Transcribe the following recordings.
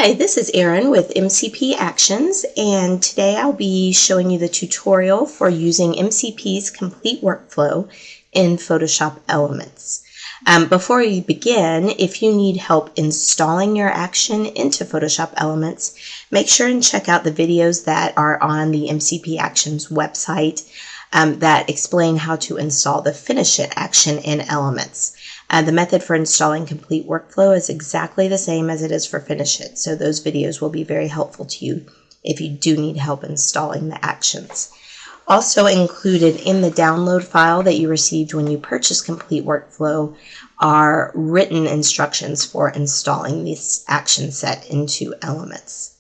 Hi, this is Erin with MCP Actions, and today I'll be showing you the tutorial for using MCP's complete workflow in Photoshop Elements. Before we begin, if you need help installing your action into Photoshop Elements, make sure and check out the videos that are on the MCP Actions website that explain how to install the Finish It action in Elements. The method for installing complete workflow is exactly the same as it is for Finish It, so those videos will be very helpful to you if you do need help installing the actions. Also included in the download file that you received when you purchased Complete Workflow are written instructions for installing this action set into Elements.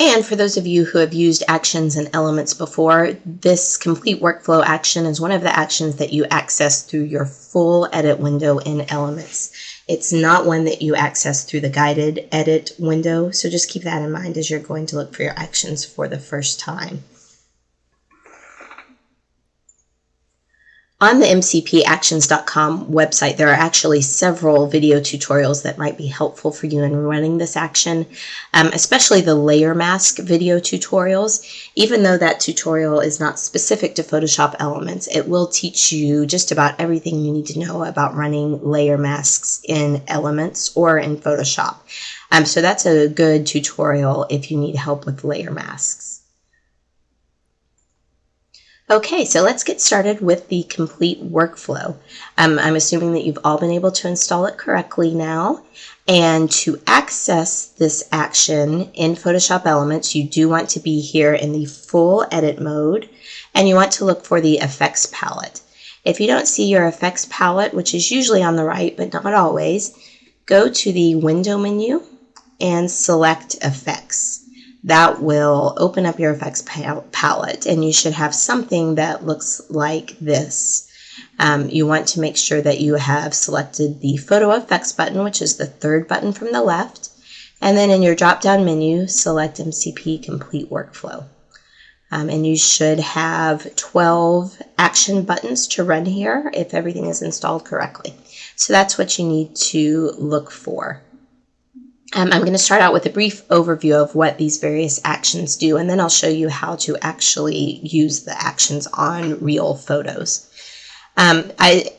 And for those of you who have used actions and Elements before, this complete workflow action is one of the actions that you access through your full edit window in Elements. It's not one that you access through the guided edit window, so just keep that in mind as you're going to look for your actions for the first time. On the mcpactions.com website, there are actually several video tutorials that might be helpful for you in running this action, especially the layer mask video tutorials. Even though that tutorial is not specific to Photoshop Elements, it will teach you just about everything you need to know about running layer masks in Elements or in Photoshop. So that's a good tutorial if you need help with layer masks. Okay, so let's get started with the complete workflow. I'm assuming that you've all been able to install it correctly now. And to access this action in Photoshop Elements, you do want to be here in the full edit mode, and you want to look for the effects palette. If you don't see your effects palette, which is usually on the right, but not always, go to the window menu and select effects. That will open up your effects palette, and you should have something that looks like this. You want to make sure that you have selected the photo effects button, which is the third button from the left, and then in your drop-down menu, select MCP Complete Workflow. And you should have 12 action buttons to run here if everything is installed correctly. So that's what you need to look for. I'm going to start out with a brief overview of what these various actions do, and then I'll show you how to actually use the actions on real photos. I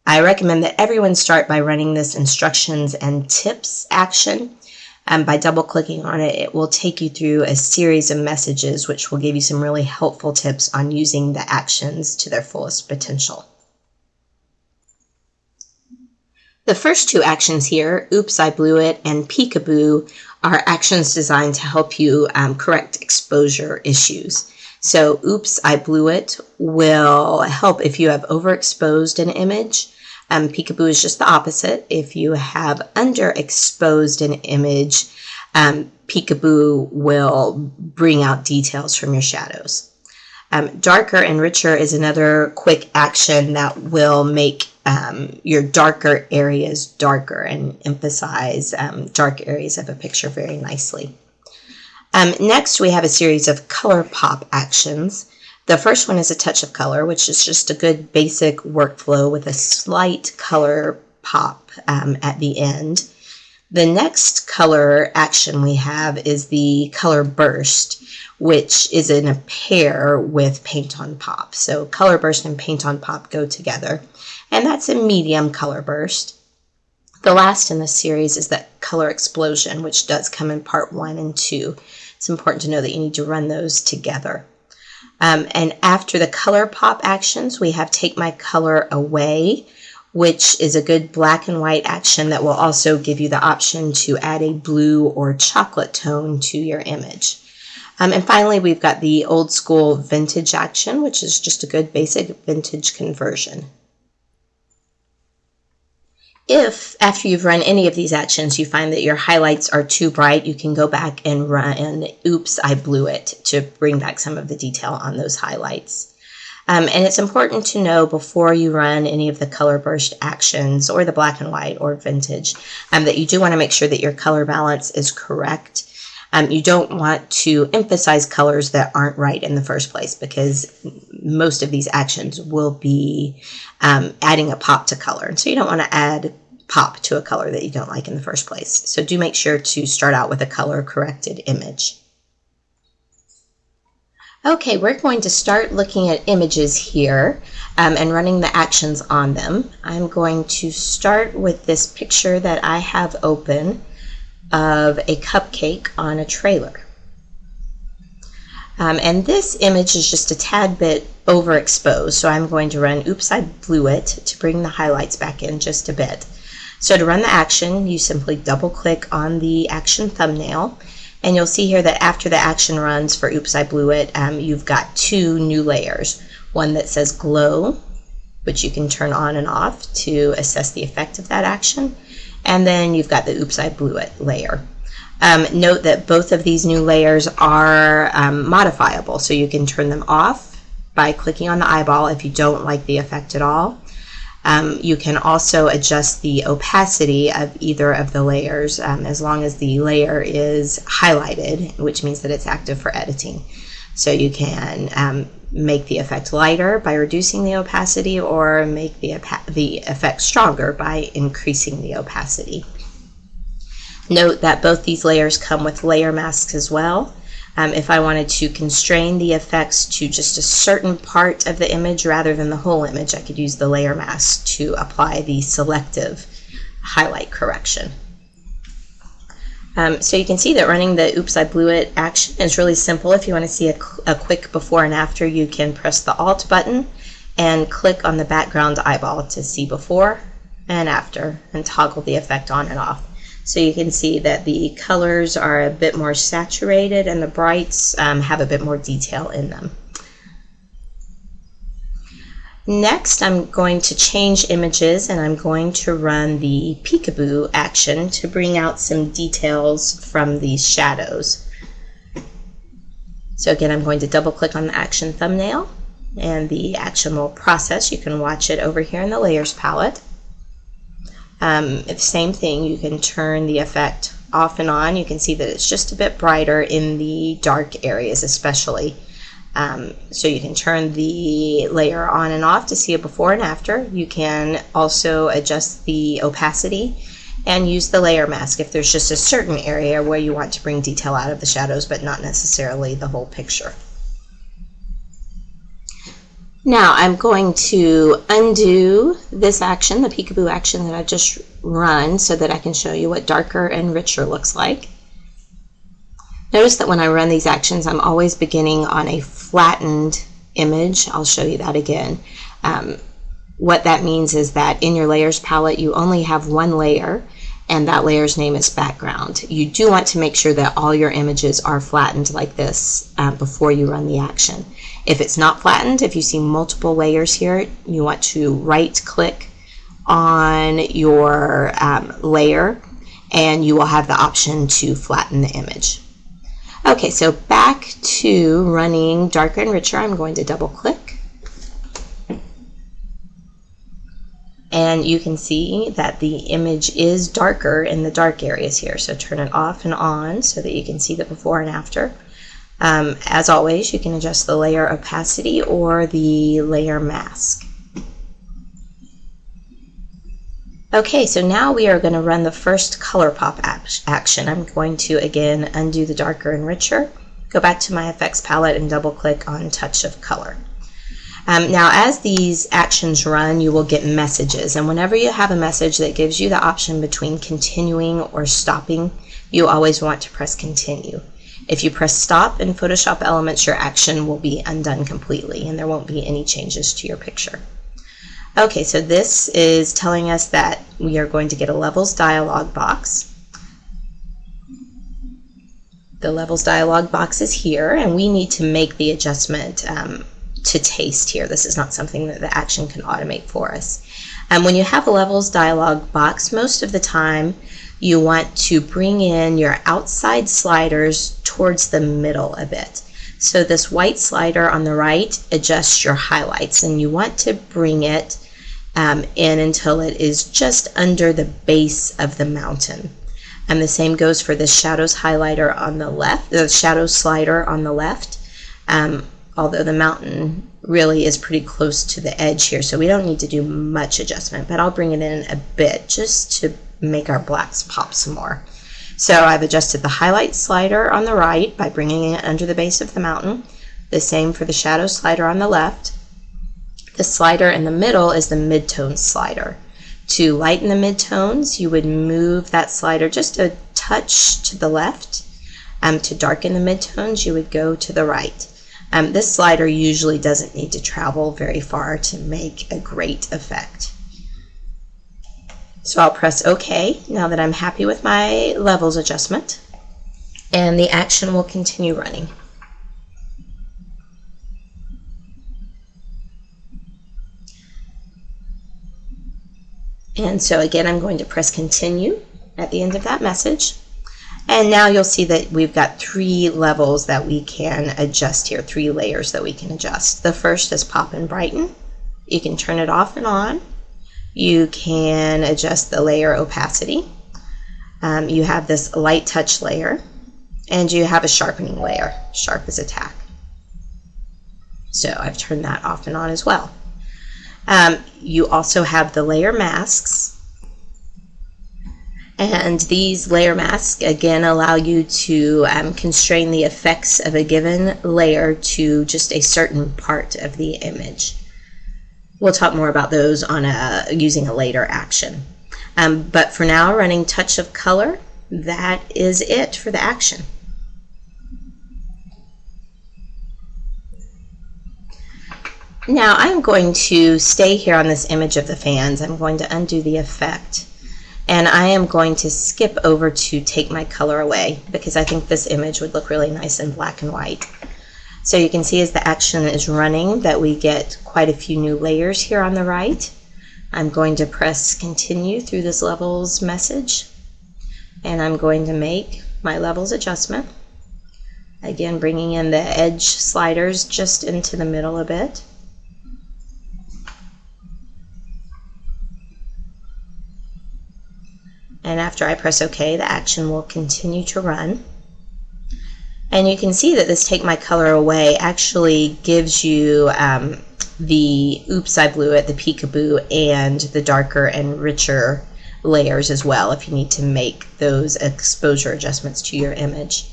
recommend that everyone start by running this instructions and tips action. By double-clicking on it, it will take you through a series of messages which will give you some really helpful tips on using the actions to their fullest potential. The first two actions here, Oops, I Blew It and Peekaboo, are actions designed to help you correct exposure issues. So Oops, I Blew It will help if you have overexposed an image. Peekaboo is just the opposite. If you have underexposed an image, Peekaboo will bring out details from your shadows. Darker and Richer is another quick action that will make your darker areas darker and emphasize dark areas of a picture very nicely. Next, we have a series of color pop actions. The first one is a touch of color, which is just a good basic workflow with a slight color pop at the end. The next color action we have is the color burst, which is in a pair with paint on pop. So color burst and paint on pop go together, and that's a medium color burst. The last in this series is that color explosion, which does come in part 1 and 2. It's important to know that you need to run those together. And after the color pop actions, we have Take My Color Away, which is a good black and white action that will also give you the option to add a blue or chocolate tone to your image. And finally, we've got the Old School Vintage action, which is just a good basic vintage conversion. If, after you've run any of these actions, you find that your highlights are too bright, you can go back and run Oops, I Blew It to bring back some of the detail on those highlights. And it's important to know before you run any of the color burst actions or the black and white or vintage that you do want to make sure that your color balance is correct. You don't want to emphasize colors that aren't right in the first place, because most of these actions will be adding a pop to color. And so you don't want to add pop to a color that you don't like in the first place. So do make sure to start out with a color corrected image. Okay, we're going to start looking at images here and running the actions on them. I'm going to start with this picture that I have open of a cupcake on a trailer. And this image is just a tad bit overexposed, so I'm going to run Oops, I Blew It to bring the highlights back in just a bit. So to run the action, you simply double click on the action thumbnail, and you'll see here that after the action runs for Oops, I Blew It, you've got two new layers. One that says Glow, which you can turn on and off to assess the effect of that action, and then you've got the Oops, I Blew It layer. Note that both of these new layers are modifiable, so you can turn them off by clicking on the eyeball if you don't like the effect at all. You can also adjust the opacity of either of the layers as long as the layer is highlighted, which means that it's active for editing. So you can make the effect lighter by reducing the opacity, or make the effect stronger by increasing the opacity. Note that both these layers come with layer masks as well. If I wanted to constrain the effects to just a certain part of the image rather than the whole image, I could use the layer mask to apply the selective highlight correction. So you can see that running the Oops, I Blew It action is really simple. If you want to see a quick before and after, you can press the Alt button and click on the background eyeball to see before and after and toggle the effect on and off. So you can see that the colors are a bit more saturated and the brights have a bit more detail in them. Next, I'm going to change images, and I'm going to run the Peekaboo action to bring out some details from these shadows. So again, I'm going to double click on the action thumbnail, and the action will process. You can watch it over here in the layers palette. Same thing, you can turn the effect off and on. You can see that it's just a bit brighter in the dark areas especially. So you can turn the layer on and off to see a before and after. You can also adjust the opacity and use the layer mask if there's just a certain area where you want to bring detail out of the shadows but not necessarily the whole picture. Now I'm going to undo this action, the Peekaboo action that I just run, so that I can show you what darker and richer looks like. Notice that when I run these actions, I'm always beginning on a flattened image. I'll show you that again. What that means is that in your layers palette, you only have one layer, and that layer's name is background. You do want to make sure that all your images are flattened like this before you run the action. If it's not flattened, if you see multiple layers here, you want to right click on your layer, and you will have the option to flatten the image. Okay, so back to running darker and richer, I'm going to double click. And you can see that the image is darker in the dark areas here. So turn it off and on so that you can see the before and after. As always, you can adjust the layer opacity or the layer mask. Okay, so now we are going to run the first color pop action. I'm going to again undo the darker and richer, go back to my effects palette and double click on touch of color. Now as these actions run, you will get messages, and whenever you have a message that gives you the option between continuing or stopping, you always want to press continue. If you press stop in Photoshop Elements, your action will be undone completely and there won't be any changes to your picture. Okay, so this is telling us that we are going to get a levels dialog box. The levels dialog box is here, and we need to make the adjustment to taste here. This is not something that the action can automate for us. When you have a levels dialog box, most of the time you want to bring in your outside sliders towards the middle a bit. So this white slider on the right adjusts your highlights, and you want to bring it in until it is just under the base of the mountain. And the same goes for the shadows highlighter on the left, the shadow slider on the left. Although the mountain really is pretty close to the edge here, so we don't need to do much adjustment, but I'll bring it in a bit just to make our blacks pop some more. So I've adjusted the highlight slider on the right by bringing it under the base of the mountain. The same for the shadow slider on the left. The slider in the middle is the midtone slider. To lighten the midtones, you would move that slider just a touch to the left. To darken the midtones, you would go to the right. This slider usually doesn't need to travel very far to make a great effect. So I'll press OK now that I'm happy with my levels adjustment, and the action will continue running. And so again, I'm going to press continue at the end of that message. And now you'll see that we've got 3 levels that we can adjust here, 3 layers that we can adjust. The first is pop and brighten. You can turn it off and on. You can adjust the layer opacity. You have this light touch layer, and you have a sharpening layer, sharp as a tack. So I've turned that off and on as well. You also have the layer masks, and these layer masks again allow you to constrain the effects of a given layer to just a certain part of the image. We'll talk more about those on using a later action. But for now, running touch of color, that is it for the action. Now I'm going to stay here on this image of the fans. I'm going to undo the effect, and I am going to skip over to take my color away because I think this image would look really nice in black and white. So you can see as the action is running that we get quite a few new layers here on the right. I'm going to press continue through this levels message, and I'm going to make my levels adjustment. Again, bringing in the edge sliders just into the middle a bit. And after I press OK, the action will continue to run. And you can see that this take my color away actually gives you the Oops, I Blew It, the Peekaboo, and the darker and richer layers as well if you need to make those exposure adjustments to your image.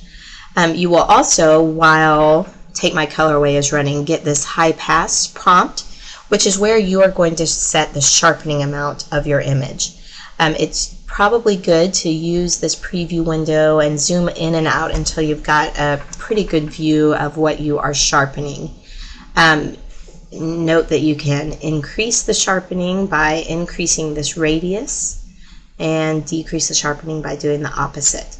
You will also, while Take My Color Away is running, get this high pass prompt, which is where you are going to set the sharpening amount of your image. It's probably good to use this preview window and zoom in and out until you've got a pretty good view of what you are sharpening. Note that you can increase the sharpening by increasing this radius and decrease the sharpening by doing the opposite.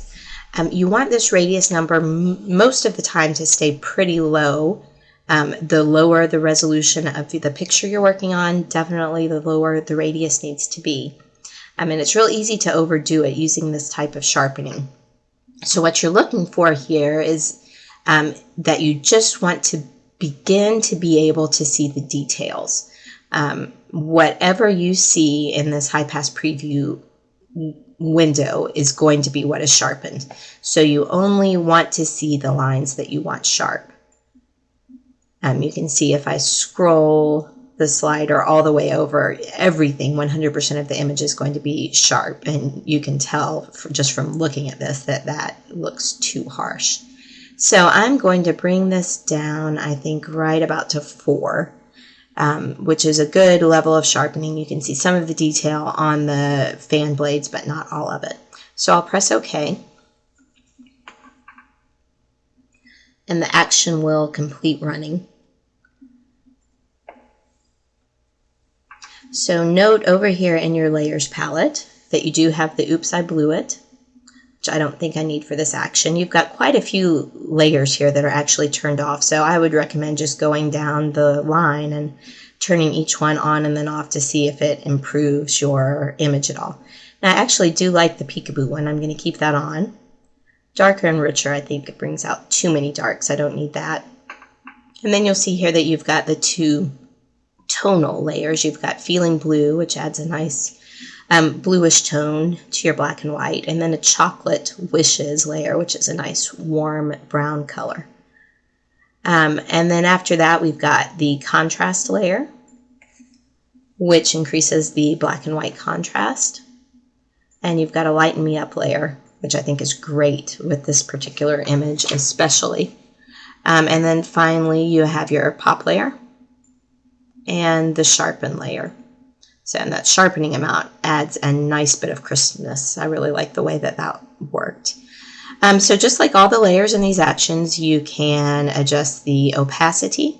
You want this radius number most of the time to stay pretty low. The lower the resolution of the picture you're working on, definitely the lower the radius needs to be. And it's real easy to overdo it using this type of sharpening. So what you're looking for here is that you just want to begin to be able to see the details. Whatever you see in this high pass preview window is going to be what is sharpened. So you only want to see the lines that you want sharp. You can see if I scroll the slider all the way over, everything, 100% of the image is going to be sharp, and you can tell just from looking at this that that looks too harsh. So I'm going to bring this down, I think, right about to 4, which is a good level of sharpening. You can see some of the detail on the fan blades, but not all of it. So I'll press OK, and the action will complete running. So note over here in your layers palette that you do have the Oops, I Blew It, which I don't think I need for this action. You've got quite a few layers here that are actually turned off, so I would recommend just going down the line and turning each one on and then off to see if it improves your image at all. Now I actually do like the Peekaboo one. I'm going to keep that on. Darker and richer, I think it brings out too many darks. I don't need that. And then you'll see here that you've got the 2 tonal layers. You've got Feeling Blue, which adds a nice bluish tone to your black and white, and then a Chocolate Wishes layer, which is a nice warm brown color. And then after that, we've got the contrast layer, which increases the black and white contrast. And you've got a lighten me up layer, which I think is great with this particular image especially. And then finally, you have your pop layer and the sharpen layer. So, and that sharpening amount adds a nice bit of crispness. I really like the way that that worked. So just like all the layers in these actions, you can adjust the opacity.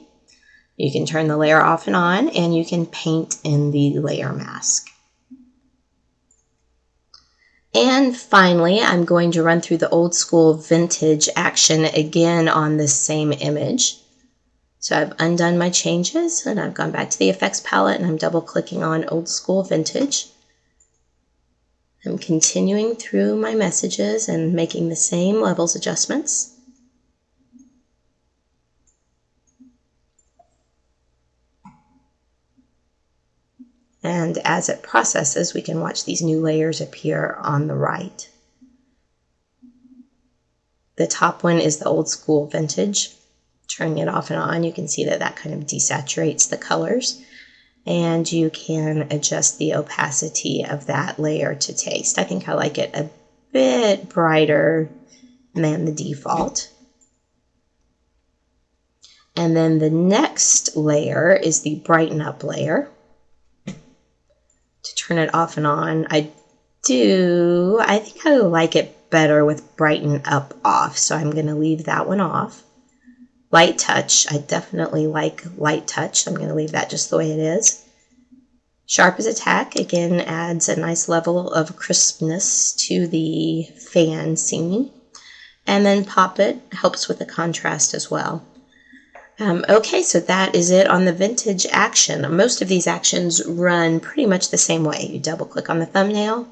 You can turn the layer off and on, and you can paint in the layer mask. And finally, I'm going to run through the old school vintage action again on this same image. So I've undone my changes and I've gone back to the effects palette and I'm double clicking on old school vintage. I'm continuing through my messages and making the same levels adjustments. And as it processes, we can watch these new layers appear on the right. The top one is the old school vintage. Turning it off and on, you can see that that kind of desaturates the colors. And you can adjust the opacity of that layer to taste. I think I like it a bit brighter than the default. And then the next layer is the brighten up layer. To turn it off and on, I think I like it better with brighten up off, so I'm going to leave that one off. Light touch, I definitely like light touch. I'm going to leave that just the way it is. Sharp as attack, again, adds a nice level of crispness to the fan scene. And then pop it helps with the contrast as well. Okay, so that is it on the vintage action. Most of these actions run pretty much the same way. You double click on the thumbnail,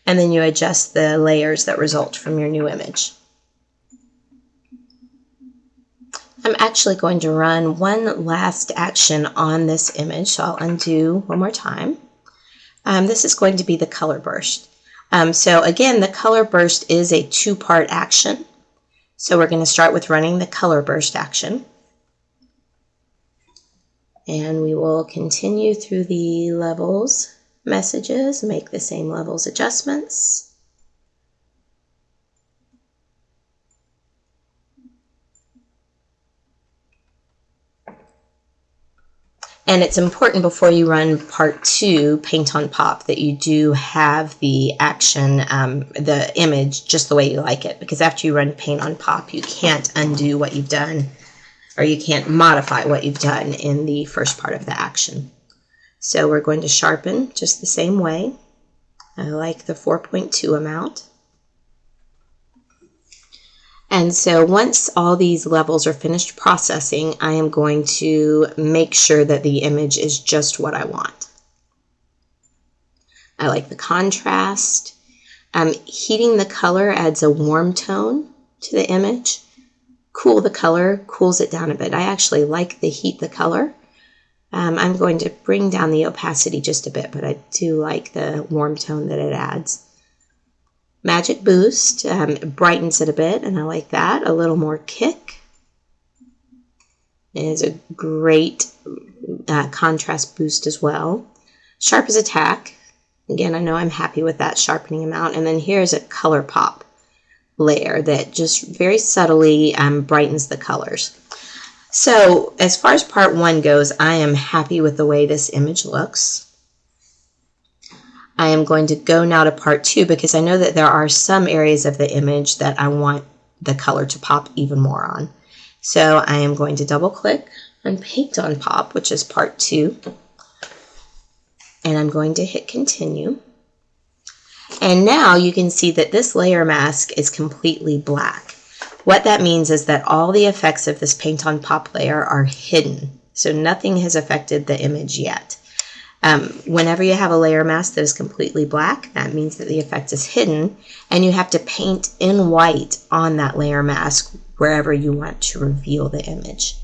and then you adjust the layers that result from your new image. I'm actually going to run one last action on this image, so I'll undo one more time. This is going to be the color burst. So again, the color burst is a two-part action. So we're going to start with running the color burst action. And we will continue through the levels messages, make the same levels adjustments. And it's important before you run part 2, Paint on Pop, that you do have the action, the image just the way you like it. Because after you run Paint on Pop, you can't undo what you've done, or you can't modify what you've done in the first part of the action. So we're going to sharpen just the same way. I like the 4.2 amount. And so once all these levels are finished processing, I am going to make sure that the image is just what I want. I like the contrast. Heating the color adds a warm tone to the image. Cool the color cools it down a bit. I actually like the heat the color. I'm going to bring down the opacity just a bit, but I do like the warm tone that it adds. Magic Boost brightens it a bit, and I like that. A little more kick. It is a great contrast boost as well. Sharp as attack. Again, I know I'm happy with that sharpening amount. And then here's a color pop layer that just very subtly brightens the colors. So as far as part 1 goes, I am happy with the way this image looks. I am going to go now to part 2 because I know that there are some areas of the image that I want the color to pop even more on. So I am going to double click on Paint on Pop, which is part 2. And I'm going to hit continue. And now you can see that this layer mask is completely black. What that means is that all the effects of this Paint on Pop layer are hidden. So nothing has affected the image yet. Whenever you have a layer mask that is completely black, that means that the effect is hidden, and you have to paint in white on that layer mask wherever you want to reveal the image.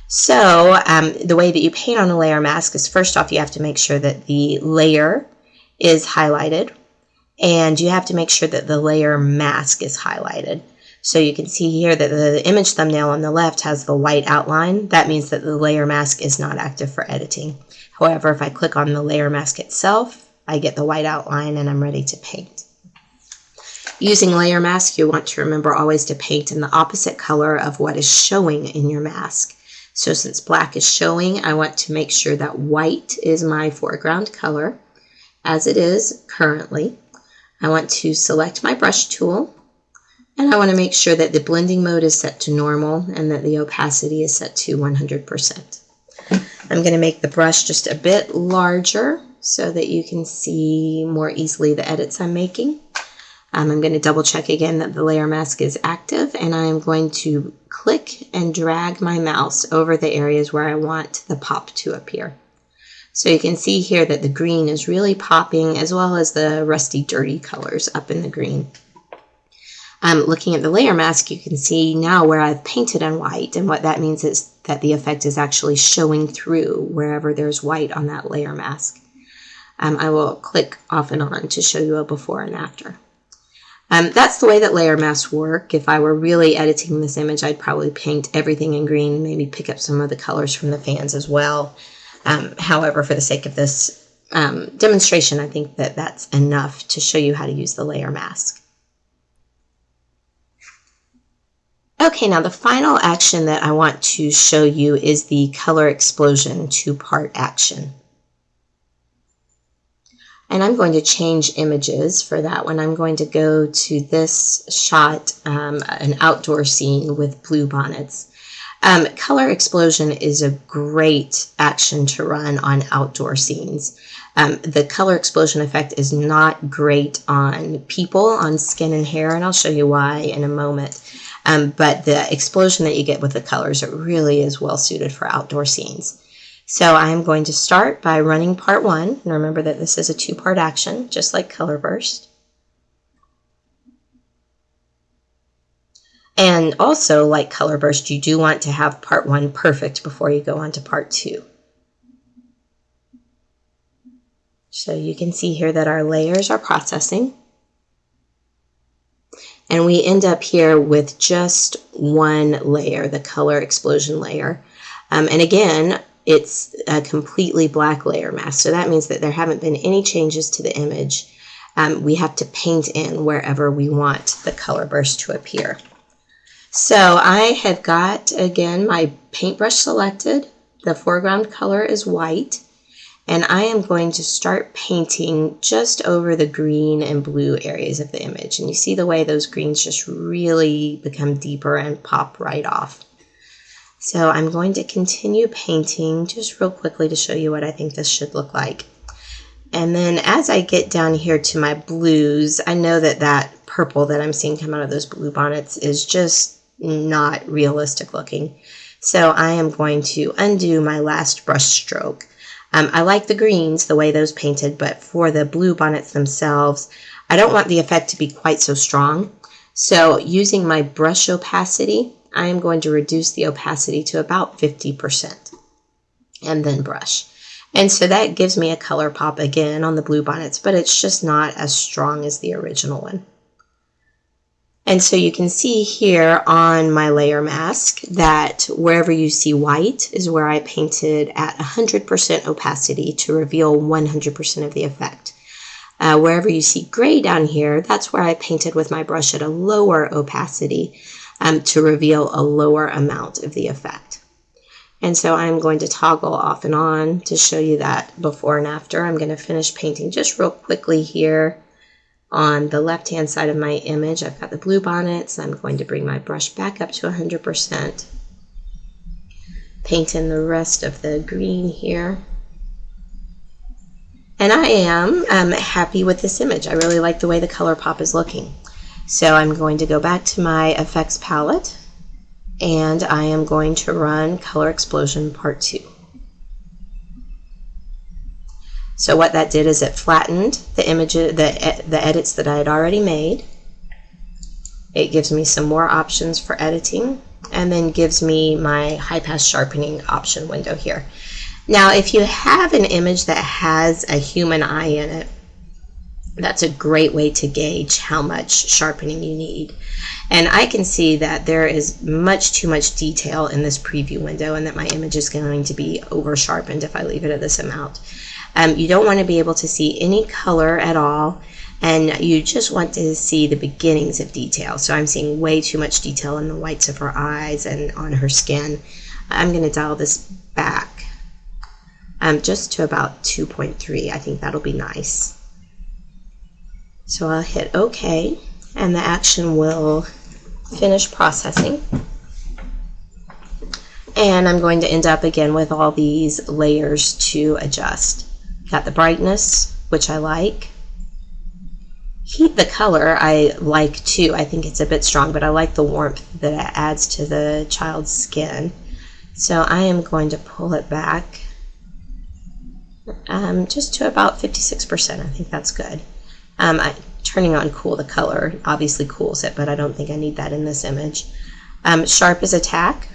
So the way that you paint on a layer mask is, first off, you have to make sure that the layer is highlighted, and you have to make sure that the layer mask is highlighted. So you can see here that the image thumbnail on the left has the white outline. That means that the layer mask is not active for editing. However, if I click on the layer mask itself, I get the white outline and I'm ready to paint. Using layer mask, you want to remember always to paint in the opposite color of what is showing in your mask. So since black is showing, I want to make sure that white is my foreground color, as it is currently. I want to select my brush tool, and I want to make sure that the blending mode is set to normal and that the opacity is set to 100%. I'm going to make the brush just a bit larger so that you can see more easily the edits I'm making. I'm going to double check again that the layer mask is active, and I'm going to click and drag my mouse over the areas where I want the pop to appear. So you can see here that the green is really popping, as well as the rusty, dirty colors up in the green. Looking at the layer mask, you can see now where I've painted in white, and what that means is that the effect is actually showing through wherever there's white on that layer mask. I will click off and on to show you a before and after. That's the way that layer masks work. If I were really editing this image, I'd probably paint everything in green, maybe pick up some of the colors from the fans as well. However, for the sake of this demonstration, I think that that's enough to show you how to use the layer mask. Okay, now the final action that I want to show you is the color explosion two-part action. And I'm going to change images for that one. I'm going to go to this shot, an outdoor scene with blue bonnets. Color explosion is a great action to run on outdoor scenes. The color explosion effect is not great on people, on skin and hair, and I'll show you why in a moment. But the explosion that you get with the colors, it really is well suited for outdoor scenes. So I'm going to start by running part one, and remember that this is a two-part action, just like Color Burst. And also, like Color Burst, you do want to have part one perfect before you go on to part two. So you can see here that our layers are processing. And we end up here with just one layer, the color explosion layer. And again, it's a completely black layer mask. So that means that there haven't been any changes to the image. We have to paint in wherever we want the color burst to appear. So I have got, again, my paintbrush selected. The foreground color is white. And I am going to start painting just over the green and blue areas of the image. And you see the way those greens just really become deeper and pop right off. So I'm going to continue painting just real quickly to show you what I think this should look like. And then as I get down here to my blues, I know that that purple that I'm seeing come out of those blue bonnets is just not realistic looking. So I am going to undo my last brush stroke. I like the greens, the way those painted, but for the blue bonnets themselves, I don't want the effect to be quite so strong. So using my brush opacity, I am going to reduce the opacity to about 50% and then brush. And so that gives me a color pop again on the blue bonnets, but it's just not as strong as the original one. And so you can see here on my layer mask that wherever you see white is where I painted at 100% opacity to reveal 100% of the effect. Wherever you see gray down here, that's where I painted with my brush at a lower opacity to reveal a lower amount of the effect. And so I'm going to toggle off and on to show you that before and after. I'm going to finish painting just real quickly here on the left-hand side of my image. I've got the blue bonnets. I'm going to bring my brush back up to 100%. Paint in the rest of the green here. And I am happy with this image. I really like the way the color pop is looking. So I'm going to go back to my effects palette, and I am going to run Color Explosion Part 2. So what that did is it flattened the image, the edits that I had already made. It gives me some more options for editing, and then gives me my high pass sharpening option window here. Now, if you have an image that has a human eye in it, That's a great way to gauge how much sharpening you need. And I can see that there is much too much detail in this preview window and that my image is going to be over sharpened if I leave it at this amount. You don't want to be able to see any color at all, and you just want to see the beginnings of detail. So I'm seeing way too much detail in the whites of her eyes and on her skin. I'm going to dial this back just to about 2.3. I think that'll be nice. So I'll hit OK, and the action will finish processing. And I'm going to end up again with all these layers to adjust. Got the brightness, which I like. Heat the color I like too. I think it's a bit strong, but I like the warmth that it adds to the child's skin. So I am going to pull it back just to about 56%. I think that's good. Turning on cool the color obviously cools it, but I don't think I need that in this image. Sharp as attack.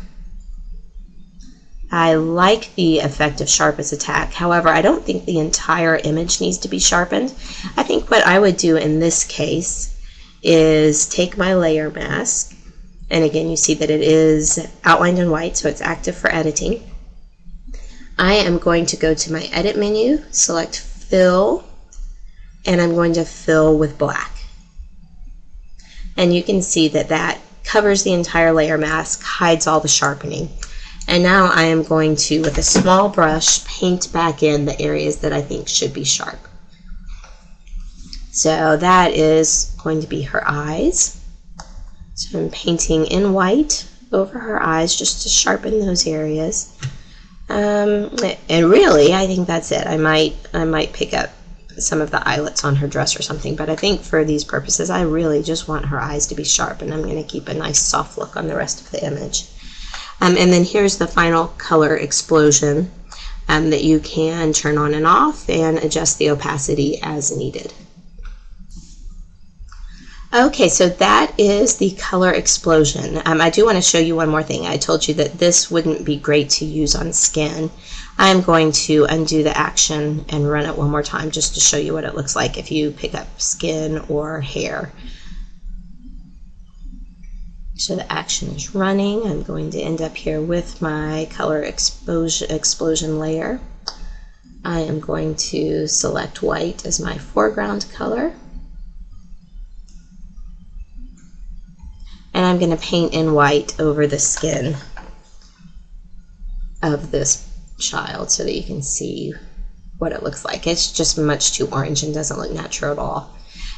I like the effect of sharp as attack. However, I don't think the entire image needs to be sharpened. I think what I would do in this case is take my layer mask, and again you see that it is outlined in white, so it's active for editing. I am going to go to my edit menu, select fill, and I'm going to fill with black. And you can see that that covers the entire layer mask, hides all the sharpening. And now I am going to, with a small brush, paint back in the areas that I think should be sharp. So that is going to be her eyes. So I'm painting in white over her eyes just to sharpen those areas. And really, I think that's it. I might pick up some of the eyelets on her dress or something, but I think for these purposes I really just want her eyes to be sharp, and I'm going to keep a nice soft look on the rest of the image. And then here's the final color explosion that you can turn on and off and adjust the opacity as needed. Okay, so that is the color explosion. I do want to show you one more thing. I told you that this wouldn't be great to use on skin. I'm going to undo the action and run it one more time just to show you what it looks like if you pick up skin or hair. So the action is running. I'm going to end up here with my color explosion layer. I am going to select white as my foreground color. And I'm going to paint in white over the skin of this child so that you can see what it looks like. It's just much too orange and doesn't look natural at all.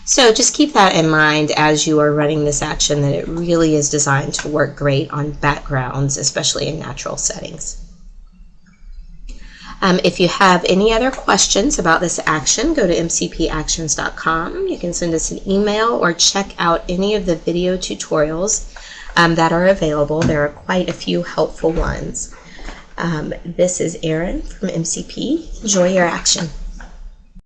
So just keep that in mind as you are running this action, that it really is designed to work great on backgrounds, especially in natural settings. If you have any other questions about this action, go to mcpactions.com. You can send us an email or check out any of the video tutorials that are available. There are quite a few helpful ones. This is Erin from MCP. Enjoy your action.